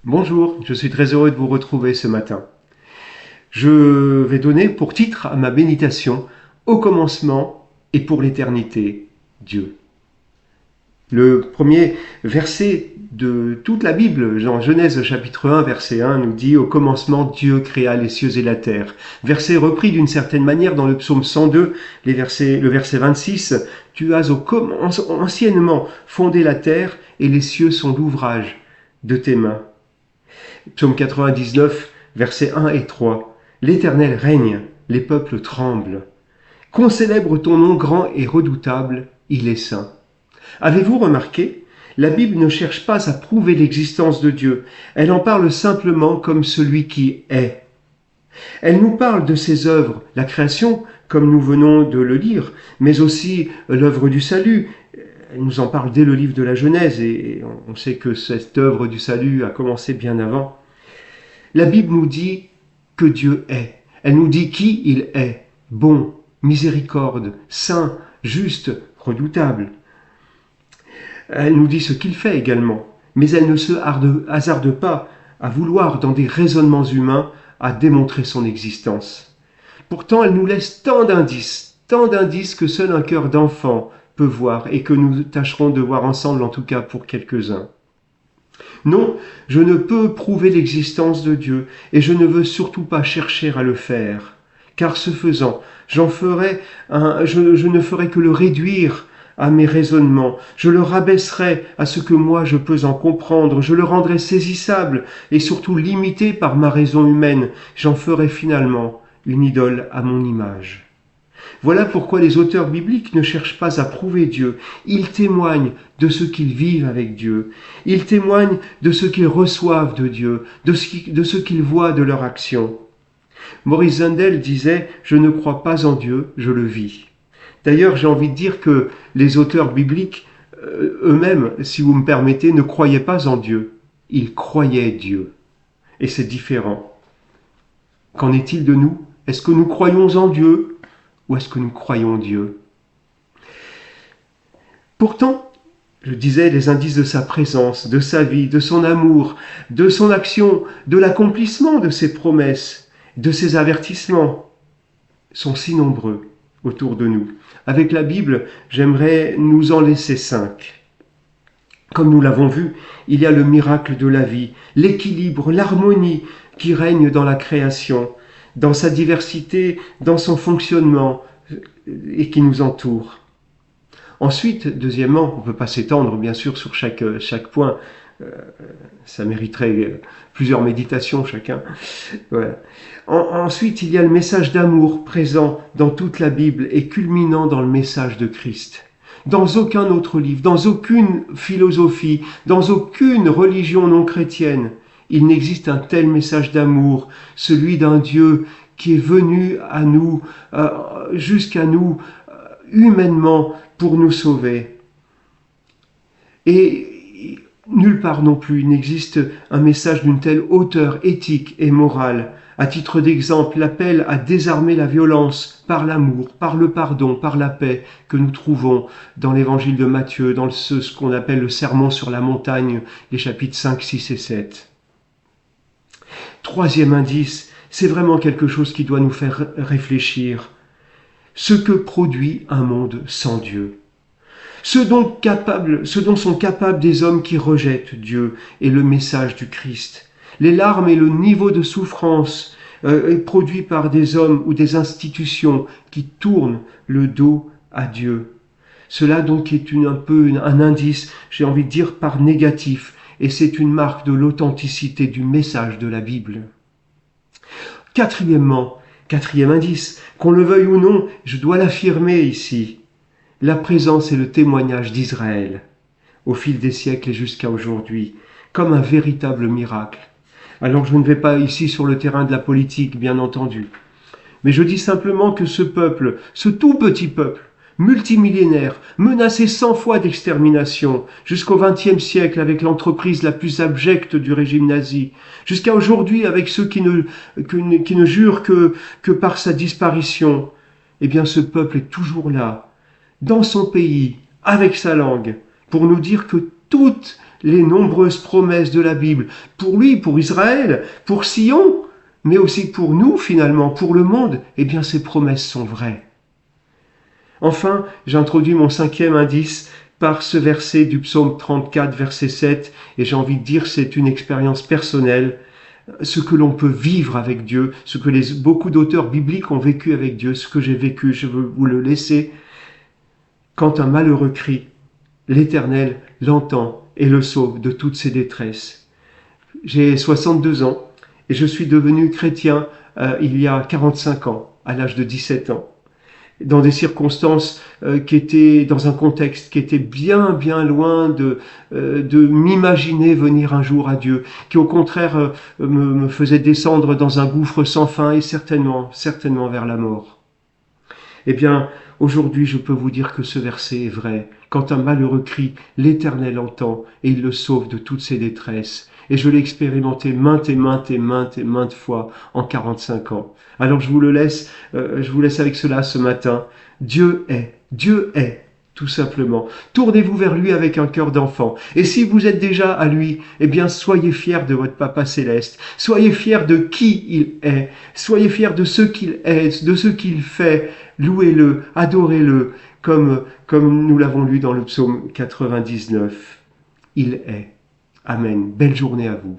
Bonjour, je suis très heureux de vous retrouver ce matin. Je vais donner pour titre à ma méditation au commencement et pour l'éternité, Dieu. Le premier verset de toute la Bible, dans Genèse chapitre 1, verset 1, nous dit « Au commencement, Dieu créa les cieux et la terre ». Verset repris d'une certaine manière dans le psaume 102, le verset 26, « Tu as anciennement fondé la terre et les cieux sont l'ouvrage de tes mains ». Psaume 99, versets 1 et 3. « L'Éternel règne, les peuples tremblent. Qu'on célèbre ton nom grand et redoutable, il est saint. » Avez-vous remarqué? La Bible ne cherche pas à prouver l'existence de Dieu. Elle en parle simplement comme celui qui est. Elle nous parle de ses œuvres, la création, comme nous venons de le lire, mais aussi l'œuvre du salut. Elle nous en parle dès le livre de la Genèse et on sait que cette œuvre du salut a commencé bien avant. La Bible nous dit que Dieu est. Elle nous dit qui il est. Bon, miséricorde, saint, juste, redoutable. Elle nous dit ce qu'il fait également. Mais elle ne se hasarde pas à vouloir, dans des raisonnements humains, à démontrer son existence. Pourtant, elle nous laisse tant d'indices que seul un cœur d'enfant peut voir et que nous tâcherons de voir ensemble, en tout cas pour quelques-uns. Non, je ne peux prouver l'existence de Dieu et je ne veux surtout pas chercher à le faire, car ce faisant, je ne ferai que le réduire à mes raisonnements, je le rabaisserai à ce que moi je peux en comprendre, je le rendrai saisissable et surtout limité par ma raison humaine, j'en ferai finalement une idole à mon image. Voilà pourquoi les auteurs bibliques ne cherchent pas à prouver Dieu. Ils témoignent de ce qu'ils vivent avec Dieu. Ils témoignent de ce qu'ils reçoivent de Dieu, de ce qu'ils voient de leur action. Maurice Zundel disait « Je ne crois pas en Dieu, je le vis ». D'ailleurs, j'ai envie de dire que les auteurs bibliques eux-mêmes, si vous me permettez, ne croyaient pas en Dieu. Ils croyaient Dieu. Et c'est différent. Qu'en est-il de nous? Est-ce que nous croyons en Dieu? Ou est-ce que nous croyons Dieu? Pourtant, je disais, les indices de sa présence, de sa vie, de son amour, de son action, de l'accomplissement de ses promesses, de ses avertissements, sont si nombreux autour de nous. Avec la Bible, j'aimerais nous en laisser 5. Comme nous l'avons vu, il y a le miracle de la vie, l'équilibre, l'harmonie qui règne dans la création, dans sa diversité, dans son fonctionnement et qui nous entoure. Ensuite, deuxièmement, on ne peut pas s'étendre bien sûr sur chaque point, ça mériterait plusieurs méditations chacun. Voilà. Ensuite, il y a le message d'amour présent dans toute la Bible et culminant dans le message de Christ. Dans aucun autre livre, dans aucune philosophie, dans aucune religion non chrétienne, il n'existe un tel message d'amour, celui d'un Dieu qui est venu à nous, jusqu'à nous, humainement, pour nous sauver. Et nulle part non plus il n'existe un message d'une telle hauteur éthique et morale. À titre d'exemple, l'appel à désarmer la violence par l'amour, par le pardon, par la paix que nous trouvons dans l'évangile de Matthieu, dans ce qu'on appelle le sermon sur la montagne, les chapitres 5, 6 et 7. Troisième indice, c'est vraiment quelque chose qui doit nous faire réfléchir. Ce que produit un monde sans Dieu. Ce dont sont capables des hommes qui rejettent Dieu et le message du Christ. Les larmes et le niveau de souffrance produits par des hommes ou des institutions qui tournent le dos à Dieu. Cela donc est un indice, j'ai envie de dire, par négatif. Et c'est une marque de l'authenticité du message de la Bible. Quatrième indice, qu'on le veuille ou non, je dois l'affirmer ici, la présence et le témoignage d'Israël, au fil des siècles et jusqu'à aujourd'hui, comme un véritable miracle. Alors je ne vais pas ici sur le terrain de la politique, bien entendu, mais je dis simplement que ce peuple, ce tout petit peuple, multimillénaire, menacé 100 fois d'extermination, jusqu'au XXe siècle avec l'entreprise la plus abjecte du régime nazi, jusqu'à aujourd'hui avec ceux qui ne jurent que par sa disparition, eh bien ce peuple est toujours là, dans son pays, avec sa langue, pour nous dire que toutes les nombreuses promesses de la Bible, pour lui, pour Israël, pour Sion, mais aussi pour nous finalement, pour le monde, eh bien ces promesses sont vraies. Enfin, j'introduis mon 5e indice par ce verset du psaume 34, verset 7, et j'ai envie de dire c'est une expérience personnelle, ce que l'on peut vivre avec Dieu, ce que beaucoup d'auteurs bibliques ont vécu avec Dieu, ce que j'ai vécu, je veux vous le laisser. Quand un malheureux crie, l'Éternel l'entend et le sauve de toutes ses détresses. J'ai 62 ans et je suis devenu chrétien il y a 45 ans, à l'âge de 17 ans, dans des circonstances qui étaient dans un contexte qui était bien loin de m'imaginer venir un jour à Dieu, qui au contraire me faisait descendre dans un gouffre sans fin et certainement vers la mort. Eh bien, aujourd'hui, je peux vous dire que ce verset est vrai. Quand un malheureux crie, l'Éternel entend et il le sauve de toutes ses détresses. Et je l'ai expérimenté maintes fois en 45 ans. Alors je vous laisse avec cela ce matin. Dieu est, tout simplement. Tournez-vous vers lui avec un cœur d'enfant. Et si vous êtes déjà à lui, eh bien soyez fiers de votre Papa Céleste. Soyez fiers de qui il est. Soyez fiers de ce qu'il est, de ce qu'il fait. Louez-le, adorez-le, comme nous l'avons lu dans le psaume 99. Il est. Amen. Belle journée à vous.